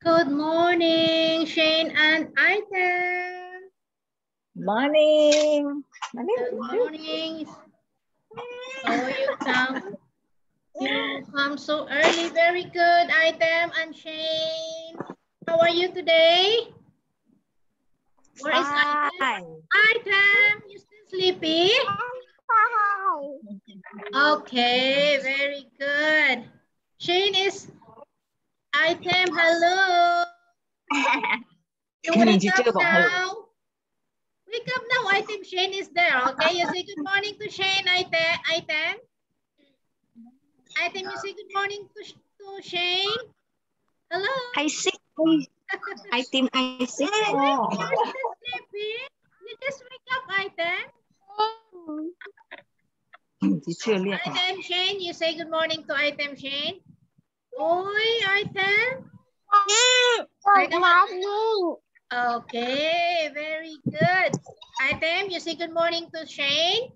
Good morning, Shane and Item. Morning. Good morning. Oh, you come so early. Very good, Item and Shane. How are you today? Where is Item? Item, you still sleepy? Okay, very good. Shane is Item. Hello. You wake up now. Wake up now, Item. Shane is there. Okay, you say good morning to Shane, Item. Item, you say good morning to Shane. Hello. I see. Item, I see. You're still sleepy. You just wake up, Item. Item Shane, you say good morning to Item Shane. Oi, Item. Good morning. Okay, very good. Item, you say good morning to Shane.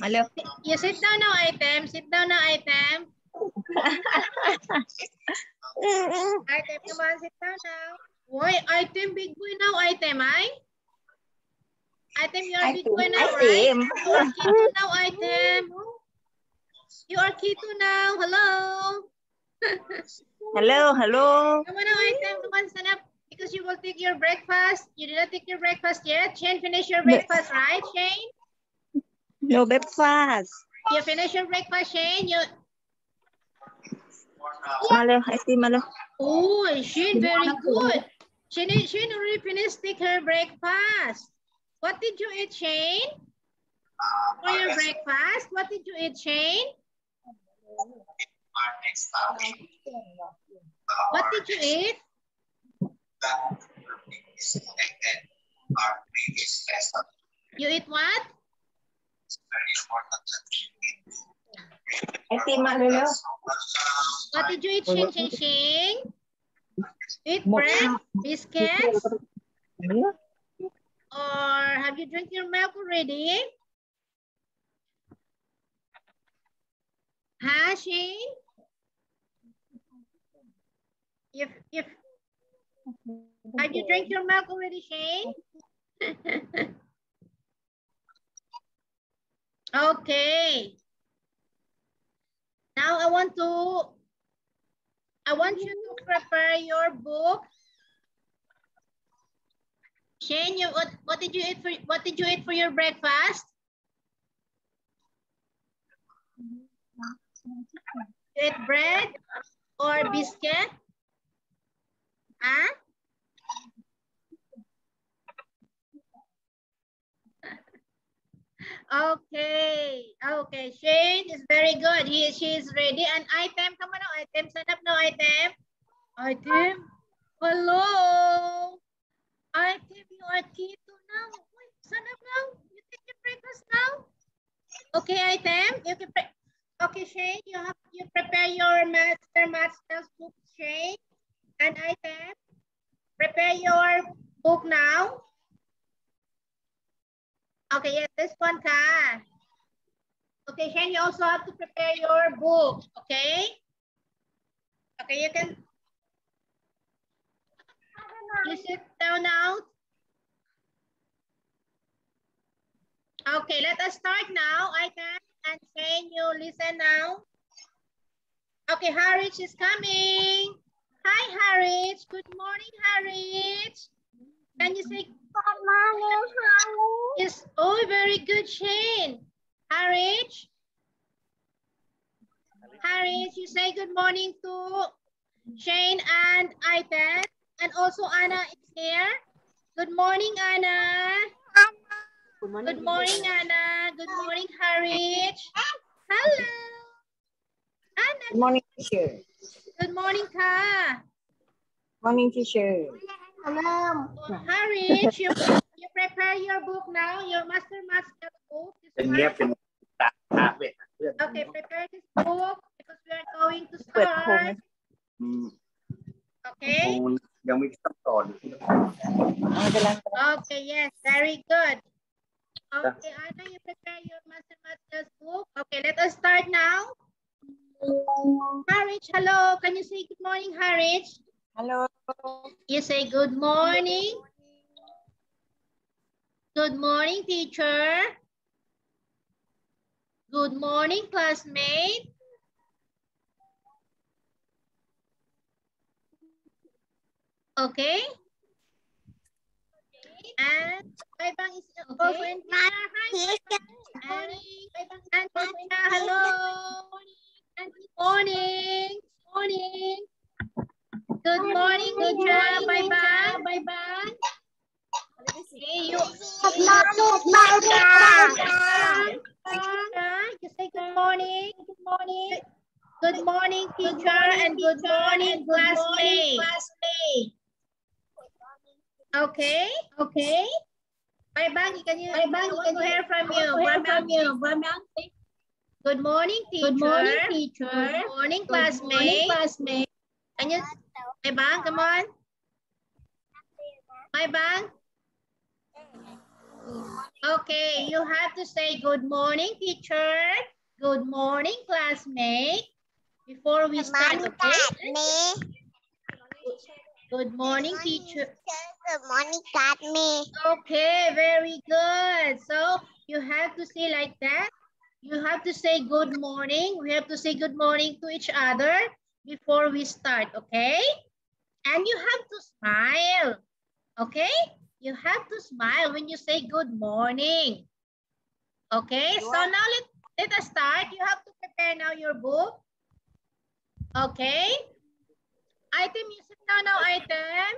Hello. You sit down now, Item. Sit down now, Item. Item, come on, sit down now. Oi, Item, big boy now, Item, ay? Item, you are big boy now, right? You are keto now, Item. You are keto now. Hello. Hello, hello. Come on now, Item. Come on, stand up. Because you will take your breakfast. You did not take your breakfast yet. Shane, finish your breakfast, right, Shane? No breakfast. You finish your breakfast, Shane? Malo, Item, malo. Oh, Shane, very good. Shane already finished take her breakfast. What did you eat, Shane? For your breakfast, what did you eat, Shane? What did you eat? You eat what? Item, malo. What did you eat, Shing? Eat bread, biscuits, or have you drank your milk already? Huh, Shing? Have you drank your milk already, Shane? Okay. Now I want you to prepare your book. Shane, what did you eat for your breakfast? You ate bread or biscuit? Huh? Okay, Shane is very good. She is ready. And Item, come on now, Item, stand up now, Item, hello. Item, you are keto now. Wait, stand up now. You take your breakfast now. Okay, Item, you can. Okay, Shane, you prepare your math spells book, Shane. And Item, prepare your book now. Okay, yes, this one, Ka. Okay, Shane, you also have to prepare your book, okay? Okay, you can. You sit down now. Okay, let us start now. Item and Shane, you listen now. Okay, Harwich is coming. Hi, Harwich. Good morning, Harwich. Can you say Good morning, Harwich? Yes. Oh, very good, Shane. Harwich. Harwich, you say good morning to Shane and Item. And also Anna is here. Good morning, Anna. Good morning, Anna. Good morning, Harwich. Hello. Anna. Good morning, teacher. Good morning, Ka. Morning, teacher. Hello. Harwich, you prepare your book now, your Master Math book. Okay, prepare this book because we are going to start. Okay? Okay, yes, very good. Okay, Anna, you prepare your Master Math book. Okay, let us start now. Harich, hello. Can you say good morning, Harich? Hello. You say good morning. Good morning, teacher. Good morning, classmate. Okay. And Baibang is also in here. Hi, Baibang. And Tisha, hello. And good morning. Morning. Good morning, teacher. Baibang. Baibang. Hey, you say good morning. Good morning. Good morning, teacher, and good morning, classmate. Okay. Okay. Baibang, can you? I want to hear from you. Good morning, teacher. Good morning, teacher. Good morning, classmate. Can you? Baibang, come on. Baibang. Okay, you have to say good morning, teacher. Good morning, classmate. Before we start, okay? Good morning, teacher. Good morning, me. Okay, very good. So you have to say like that. You have to say good morning. We have to say good morning to each other before we start, okay? And you have to smile, okay? You have to smile when you say good morning. Okay, so now let us start. You have to prepare now your book. Okay. Item, you sit down now, item.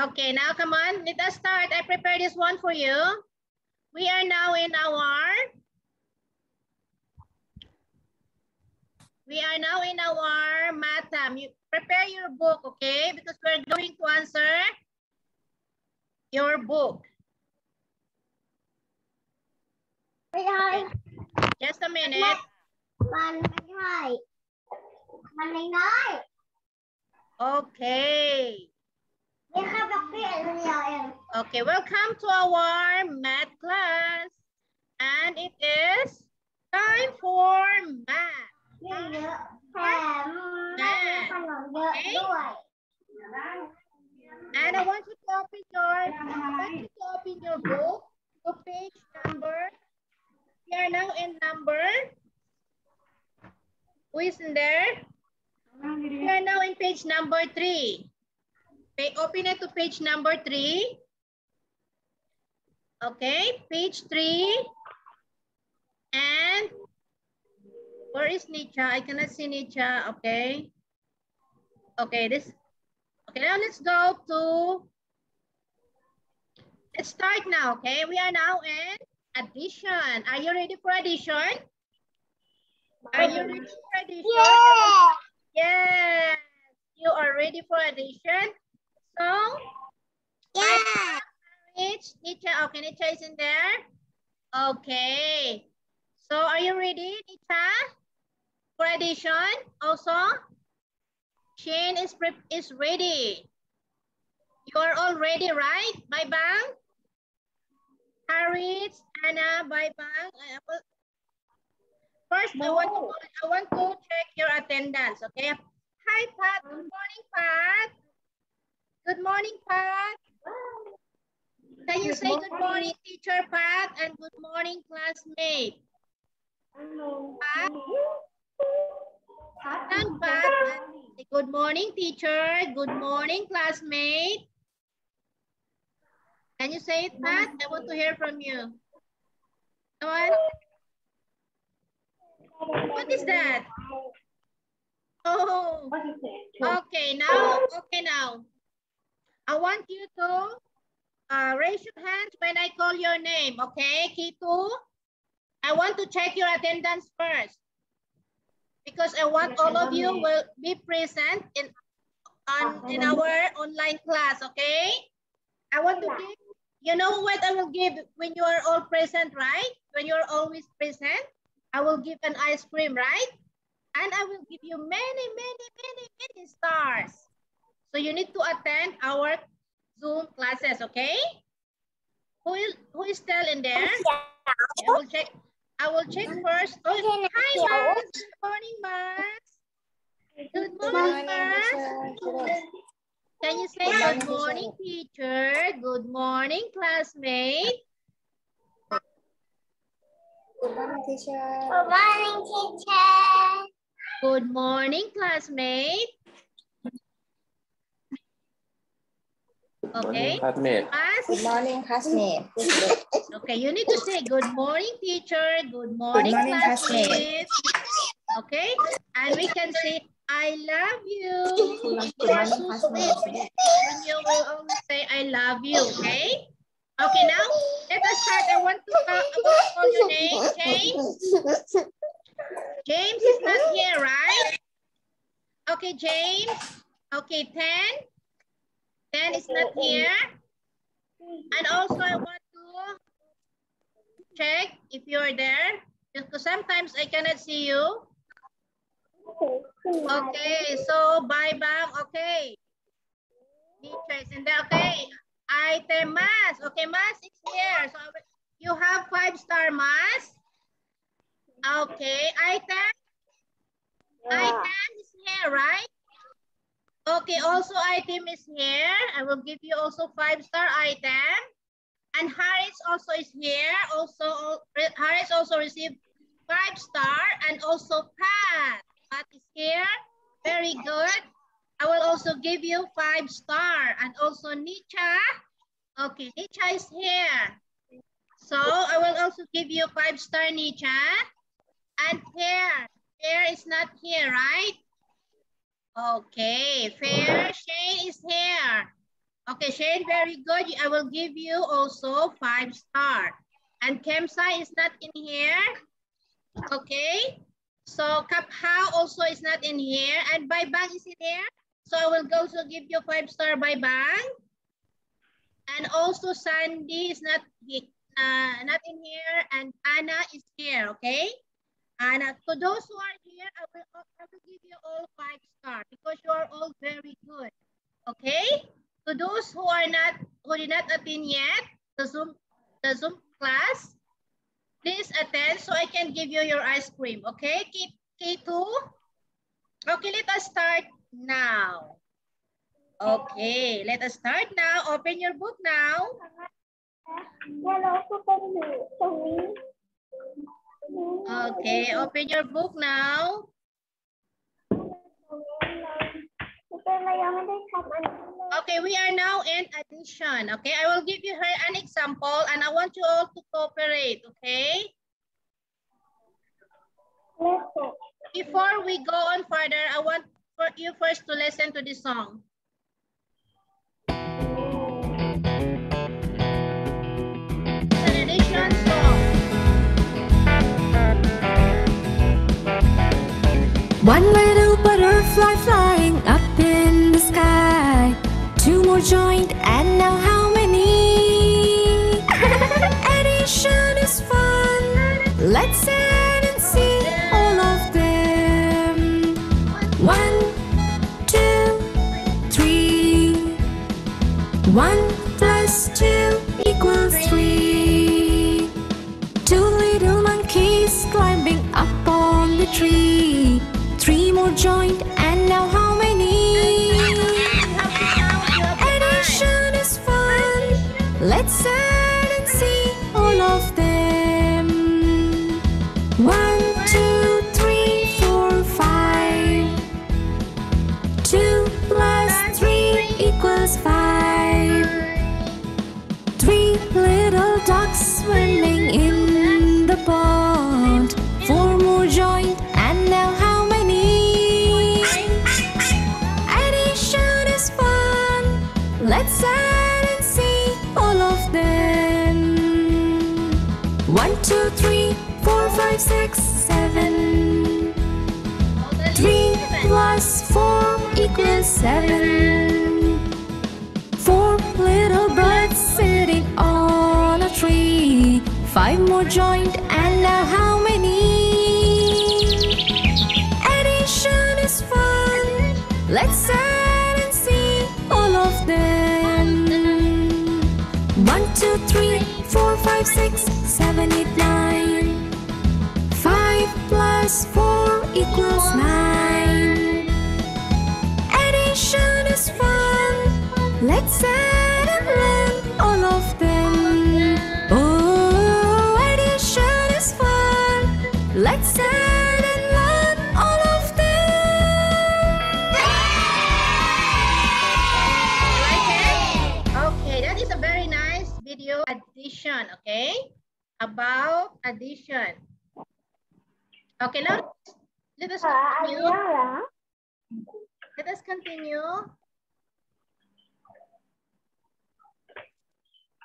Okay, now come on, let us start. I prepared this one for you. We are now in our math term. You prepare your book, okay? Because we're going to answer your book. Okay. Just a minute. Okay. Okay, welcome to our math class. And it is time for math. Okay. And I want you to open your book to page number. We are now in number. Who is in there? We are now in page number 3. Okay, open it to page number 3. Okay, page 3. And where is Nicha? I cannot see Nicha. Okay. Okay, now let's go to, let's start now, okay? We are now in addition. Are you ready for addition? Are you ready for addition? Yeah. Yes, you are ready for addition. So, Yeah. Nicha, okay, Nicha is in there. Okay. So, are you ready, Nicha, for addition also? Shane is ready. You are all ready, right? Baibang? Harris, Anna, Baibang. First, I want to check your attendance, okay? Hi, Pat. Good morning, Pat. Good morning, Pat. Can you say good morning, teacher Pat, and good morning, classmate? Pat? And Pat. Good morning, teacher. Good morning, classmate. Can you say it, Pat? I want to hear from you. Come on. What is that? Oh, okay, now. I want you to raise your hands when I call your name, okay? Kitu, I want to check your attendance first because I want all of you will be present in our online class, okay? I want to give, you know what I will give when you are all present, right? When you're always present, I will give an ice cream, right? And I will give you many stars. So you need to attend our Zoom classes, okay? Who is still in there? I will check. I will check first. Oh, hi, Max. Good morning, Max. Good morning, Max. Can you say good morning, teacher? Good morning, classmate. Good morning, teacher. Good morning, teacher. Good morning, classmate. Okay. Good morning, classmate. Okay, you need to say good morning, teacher. Good morning, classmate. Okay, and we can say I love you. Good morning, classmate. And you will always say I love you. Okay. Okay, now let us start. I want to call your name, James. James is not here, right? Okay, James. Okay, 10. 10 is not here. And also I want to check if you're there, because sometimes I cannot see you. Okay, so bye bang. Okay. Teacher is in there. Okay. Item Mas. Okay, Mas is here. So you have 5-star Mas. Okay, item. Item is here, right? Okay, also item is here. I will give you also 5-star item. And Harris also is here. Also, Harris also received 5-star, and also Pat. Pat is here. Very good. I will also give you 5-star, and also Nicha. Okay, Nicha is here. So I will also give you 5-star, Nicha. And Fair is not here, right? Okay, Fair, Shane is here. Okay, Shane, very good. I will give you also 5-star. And Kemsa is not in here. Okay. So Kapha also is not in here. And Baibang is in here. So I will also give you 5-star Baibang. And also Sandy is not in here. And Anna is here. Okay. And to those who are here, I will give you all 5-star because you are all very good. Okay. To those who did not attend yet the Zoom class, please attend so I can give you your ice cream. Okay, K2. Okay, let us start now. Okay, let us start now. Open your book now. Okay, open your book now. Okay, we are now in addition. Okay, I will give you her an example and I want you all to cooperate. Okay. Before we go on further, I want for you first to listen to this song. It's an addition song. One little butterfly flying up in the sky. Two more joined, and now how many? Addition is fun. Let's add and see all of them. 1, 2, 3. 1 plus 2 equals 3. Two little monkeys climbing up on the tree. 3 more joined, and now how many? Addition is fun. Let's add and see all of them. 1, 2, 3, 4, 5. 2 plus 3 equals 5. 3 little ducks swimming in the pond. 4 more joined, and now how many? Addition is fun. Let's add and see all of them. 1, 2, 3, 4, 5, 6, 7. 3 plus 4 equals 7. 4 little birds sitting on a tree. 5 more joined, and now how many? Addition is fun. Let's add and see all of them. 1, 2, 3, 4, 5, 6, 7, 8, 9. plus 4 equals 9. Addition is fun. Let's add and learn all of them. Oh, addition is fun. Let's add and learn all of them. Like it? Okay, that is a very nice video addition, okay? About addition. Okay, now let us continue. Let us continue.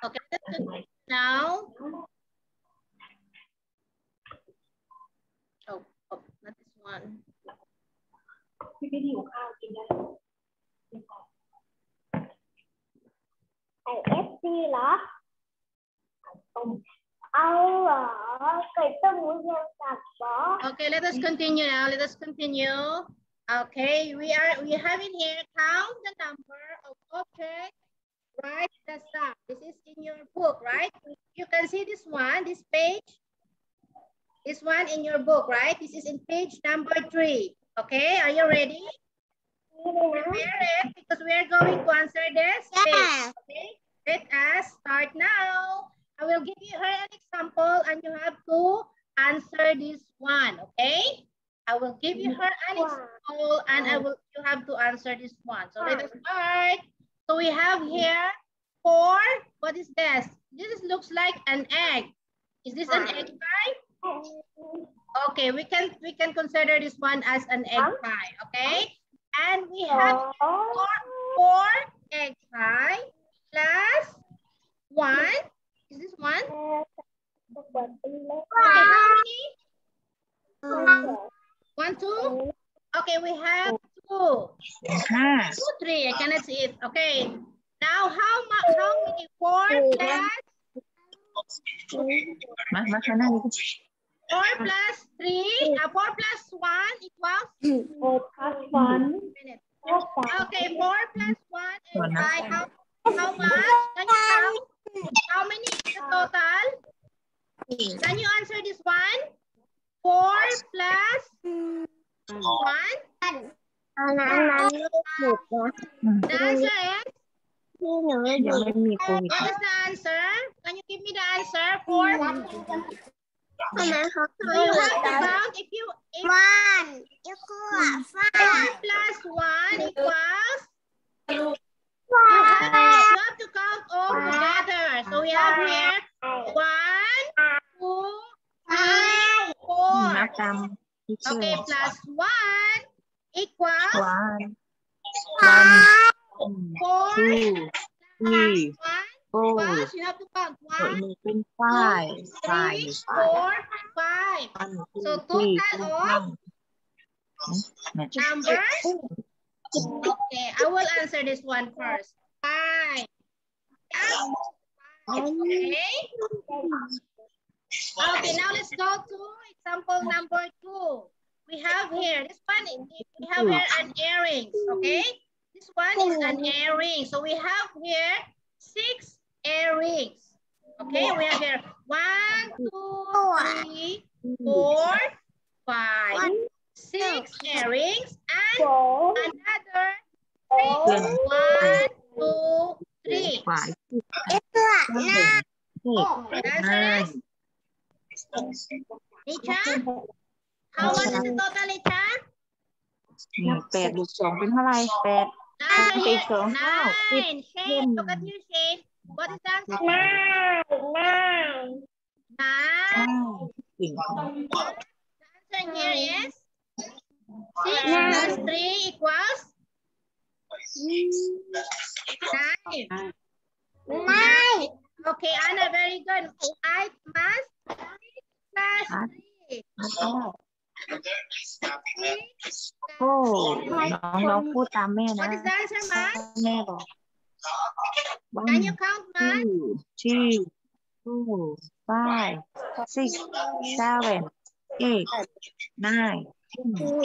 Okay, let's continue now. Oh, not this one. IFC เหรอเอาเหรอไก่ต้มหมูยอสับเหรอ Okay, let us continue now. Let us continue. Okay, we have in here count the number of objects. Write the sum. This is in your book, right? You can see this one, this page. This one in your book, right? This is in page number 3. Okay, are you ready? Prepare it because we are going to answer this. Yeah. Okay, let us start now. I will give you her an example and you have to answer this one, okay? I will give you her an example and you have to answer this one. So let us start. So we have here 4. What is this? This looks like an egg. Is this an egg pie? Okay, we can consider this one as an egg pie, okay? And we have 4 egg pie plus 1. Is this 1? Okay, how many? 1, 2? Okay, we have 2. 2, 3. I cannot see it. Okay. Now how many? 4 plus 4 plus 3. 4 plus 1 equals 4 plus 1 okay, 4 plus 1 and 5. How much? Can you count? How many is the total? Can you answer this one? 4 plus 1? The answer is? What is the answer? Can you give me the answer? 4? So you have to count if 1 equals 4 plus 1 equals? You have to count all together. So we have here 1, 2, 3, 4. Okay, plus 1 equals 4 plus 1 equals, you have to count 1, 2, 3, 4, 5. So total of numbers. Okay, I will answer this one first. 5. Okay. Okay, now let's go to example number 2. We have here, this one, we have here an earrings, okay? This one is an earring. So we have here 6 earrings. Okay, we have here 1, 2, 3, 4, 5, 6 earrings and another 3. 1, 2, 3. Answer is? Licha? How much is the total, Licha? 8 บวก 2 เป็นเท่าไหร่ 8 9. 8 2 9. Shane, look at you, Shane. What is the answer? 9. 9 The answer here is 6 plus 3 equals 9. 9. Okay, Anna, very good. I must 6 plus 3. โอ้น้องพูดตามแม่นะ What is the answer, Mas? แม่บอก Can you count, Mas? 2, 3, 4, 5, 6, 7, 8, 9, 10.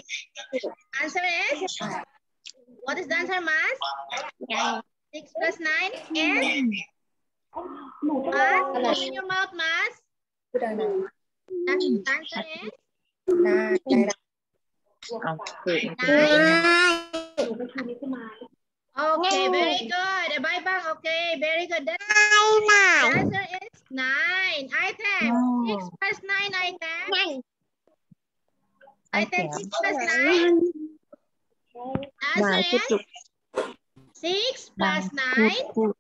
Answer is? What is the answer, Mas? 6 plus 9 is? Mas, open your mouth, Mas. The answer is? Okay, very good. Bye bang. Okay, very good. The answer is 9. Item 6 plus 9. Item. Item 6 plus 9. Answer is 6 plus 9. Item.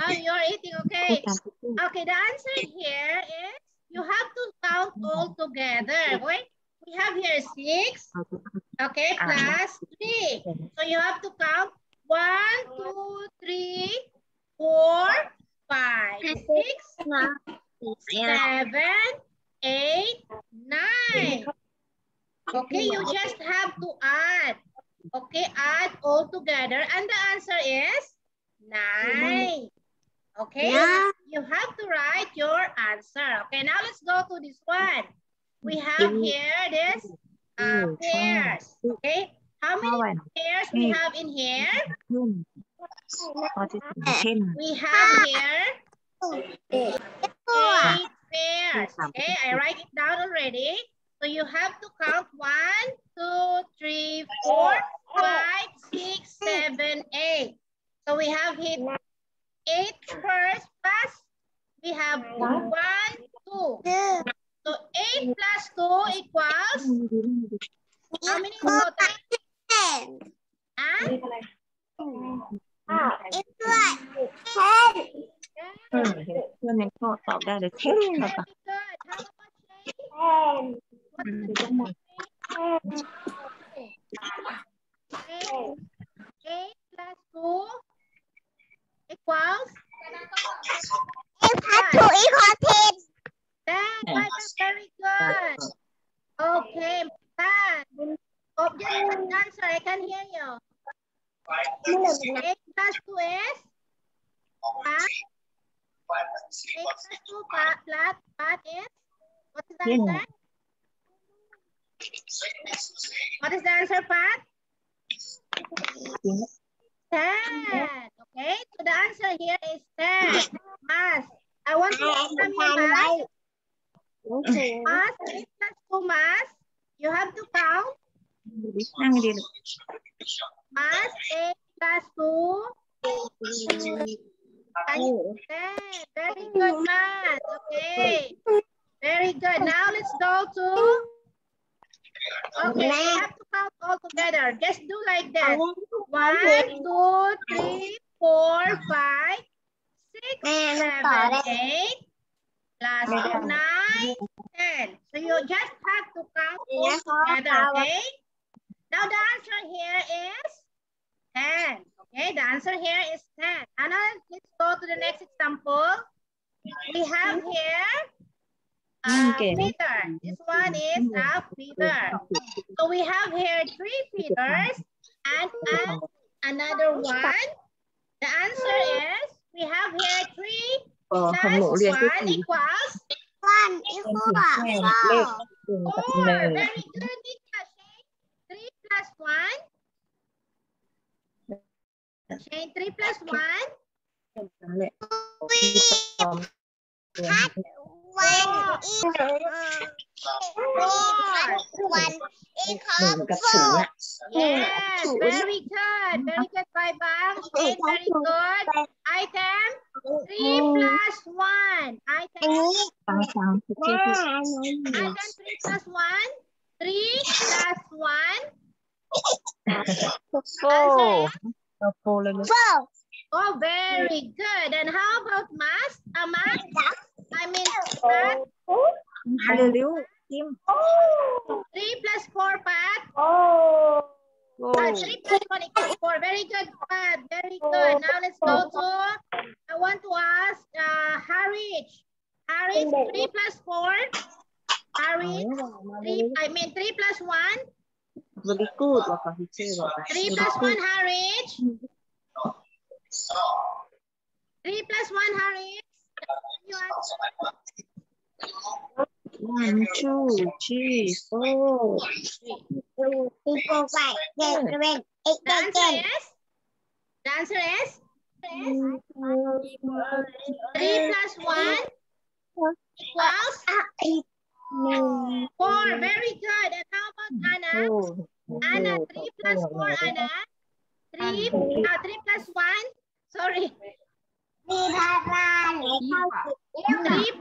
Oh, you're eating. Okay. Okay, the answer here is you have to count all together. Wait. We have here 6, okay, plus 3. So you have to count 1, 2, 3, 4, 5, 6, 7, 8, 9. Okay, you just have to add. Okay, add all together and the answer is 9. Okay, you have to write your answer. Okay, now let's go to this one. We have here this pairs. Okay, how many pairs we have in here? We have here 8 pairs. Okay, I write it down already. So you have to count 1, 2, 3, 4, 5, 6, 7, 8. So we have here 8 pairs plus we have 1, 2. So 8 plus 2 equals how many total? 10. Huh? It's like 10. Very good. How about Shane? Eight plus 2 equals? It has to equal 10. Very good. Okay, Pat. Object answer, I can hear you. 8 plus 2 is? Pat? 8 plus 2 Pat is? What is the answer? What is the answer, Pat? 10. Okay, so the answer here is 10. Mas, I want to know from you, Mas. Mas, 8 plus 2, Mas. You have to count. Mas, 8 plus 2. 10. Very good, Mas. Okay. Very good. Now let's go to... Okay, you have to count all together. Just do like that. 1, 2, 3, 4, 5, 6, 7, 8, plus 9, 10. So you just have to count all together, okay? Now the answer here is 10. Okay, the answer here is 10. And now let's go to the next example. We have here feeder. This one is a feeder. So we have here 3 feeders and another one. The answer is we have here 3 plus 1 equals 1 equals 4. 4. Very good, Nika. 3 plus 1. Shane, 3 plus 1. We had 1 equals 4. Yes, very good. Very good, Bye Bang. Shane, very good. Item 3 plus 1. Item 3 plus 1. 3 plus 1. 4. Oh, very good. And how about Mas? Mas? I mean, Pat? 3 plus 4, Pat? 3 plus 1 equals 4. Very good, Pat. Very good. Now let's go to, I want to ask Harich. Harich, 3 plus 4. Harich, 3 plus 1. Very good. 3 plus 1, Harich. 3 plus 1, Harich. 1, 2, 3, 4. 2, 4, 5, 6, 7, 8, 9, 10. The answer is 3 plus 1 equals 4. Very good. And how about Anna? Anna, 3 plus 4, Anna. 3 plus 1. Sorry. 3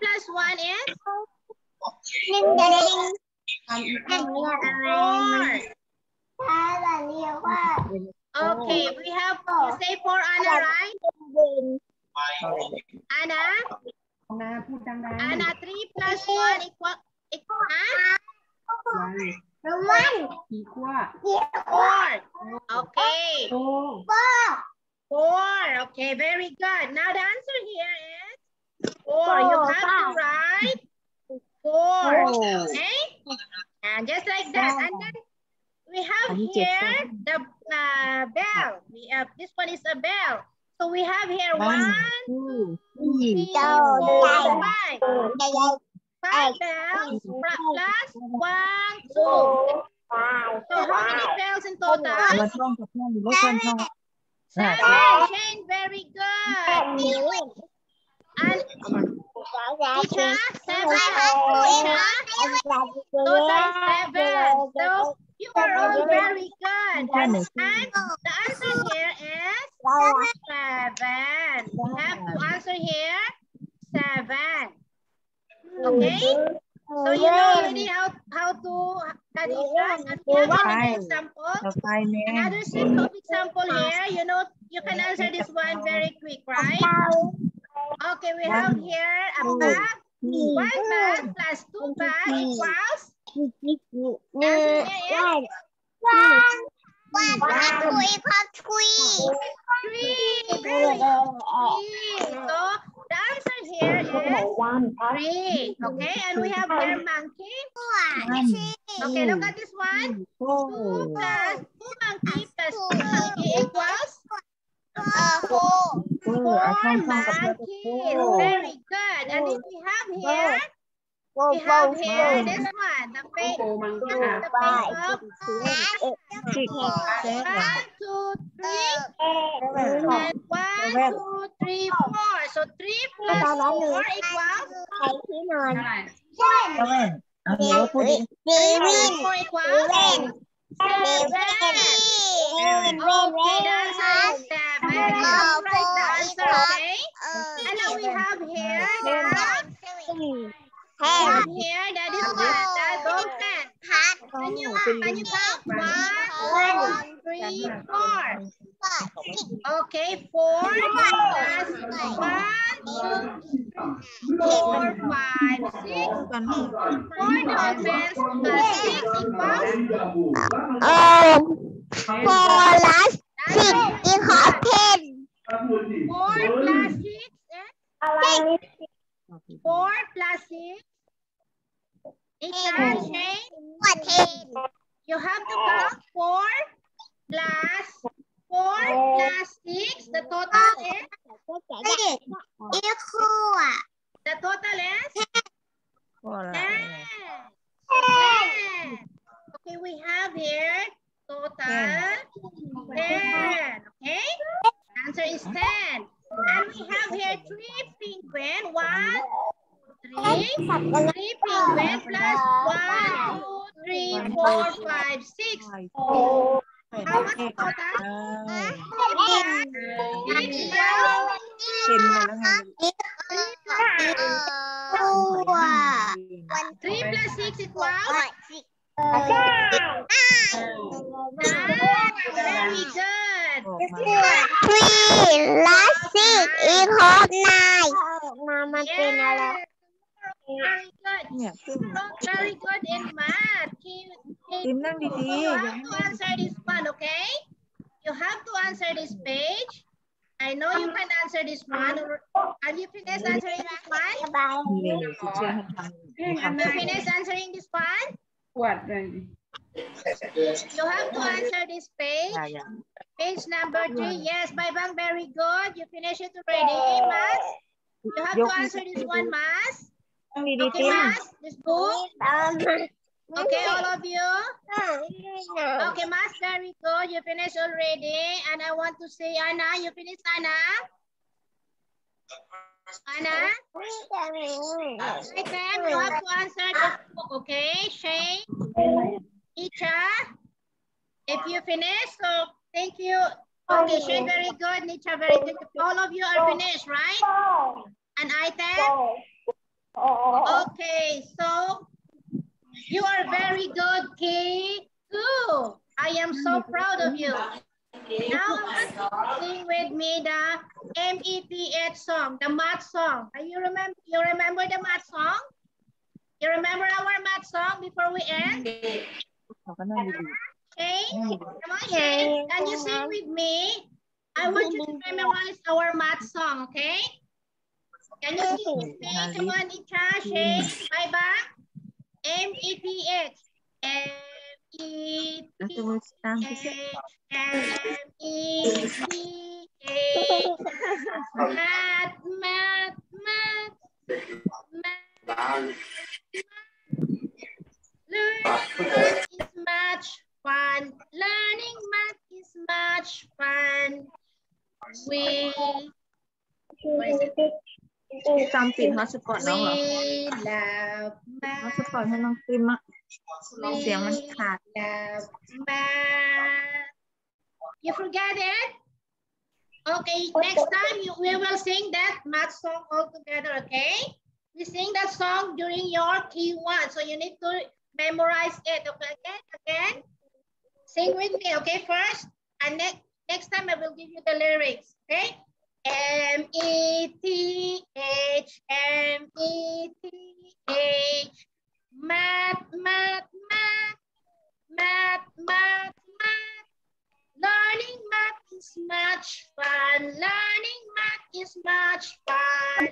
plus 1 is? 4. Okay, we have, you say 4, Anna, right? Anna? Anna, 3 plus 1 equal 4. Okay. 4. Okay, very good. Now the answer here is 4. You have to write 4. Okay? And just like that. And then we have here the bell. We have, this one is a bell. So we have here 1, 2, 3, 4, 5. 5 bells plus 1, 2. So how many bells in total? 7. Shane, very good. And teacher, 7. Total 7. So you are all very good. And the answer here is 7. We have to answer here 7. Okay? So you know already how to study that. And we have another example. Another set of example here. You know, you can answer this one very quick, right? Okay, we have here a bag. 1 bag plus 2 bags equals? Answer here is? 1 plus 2 equals 3. 3. Very good. 3. So the answer here is 3. Okay, and we have here monkey. Okay, look at this one. 2 plus 2 monkey plus 2 monkey equals 4. 4 monkeys. Very good. And if we have here this one. The face of 1, 2, 3. And 1, 2, 3, 4. So 3 plus 4 equals? 3 plus 4 equals? 7. Okay, the answer is 7. Let's write the answer, okay? And now we have here that is what? The dog pen. Can you count? 1, 2, 3, 4. Okay, 4 plus 1, 2, 4, 5, 6. 4 dog pens plus 6 equals? 4 plus 6 equals 10. 4 plus 6 is? 4 plus 6 equals 10. You have to count 4 plus 6. The total is? The total is? 10. Okay, we have here total 10. Okay? Answer is 10. And we have here 3 penguin. 1, 3. 3 penguin plus 1, 2, 3, 4, 5, 6. How much total? 3 plus 6 equals? 9. Very good. 3 plus 6 equals 9. Mama, Very good in math. You have to answer this one, okay? You have to answer this page. I know you can answer this one. Have you finished answering this one? Have you finished answering this one? You have to answer this page. Page number 3. Yes, Baibang, very good. You finished it already, Mas. You have to answer this one, Mas. Okay, Mas, this book. Okay, all of you? Okay, Mas, very good. You finished already. And I want to say, Anna, you finished, Anna? Anna? Item, you have to answer the book, okay? Shane, Nietzsche, if you finish, so thank you. Okay, Shane, very good. Nietzsche, very good. All of you are finished, right? And Item? Okay, so you are very good, K2. I am so proud of you. Now I want you to sing with me the MEPH song, the math song. You remember the math song? You remember our math song before we end? Shane, come on, Shane. Can you sing with me? I want you to memorize our math song, okay? Can you sing with me? Come on, Icha, Shane, bye-bye. MEPH. Math. Learning math is much fun. Learning math is much fun. We love math. You forget it? Okay, next time we will sing that math song all together, okay? We sing that song during your T1, so you need to memorize it, okay? Again, sing with me, okay, first, and next time I will give you the lyrics, okay? M-E-T-H, M-E-T-H, math, math, math, math, math, math. Learning math is much fun. Learning math is much fun.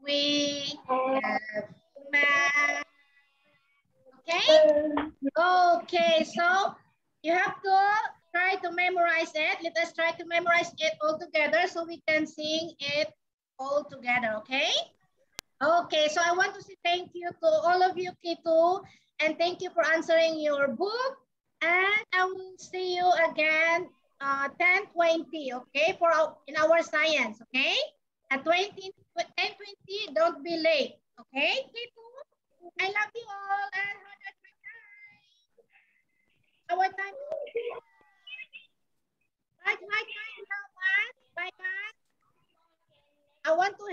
We have math. Okay? Okay, so you have to try to memorize it. Let us try to memorize it all together so we can sing it all together, okay? Okay, so I want to say thank you to all of you, K2, and thank you for answering your book. And I will see you again 10:20, okay, in our science, okay? At 10:20, don't be late, okay, K2? I love you all and have a great time. Our time. Bye-bye. I want to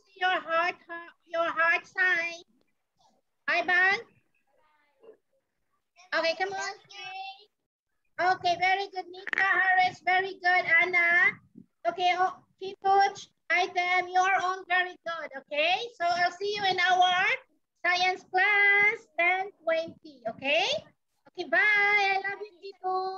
see your heart sign. Bye-bye. Okay, come on. Okay, very good, Nika Harris. Very good, Anna. Okay, Kipuch, Item, you're all very good. Okay, so I'll see you in our science class 10:20. Okay. Okay, bye. I love you, Kipuch.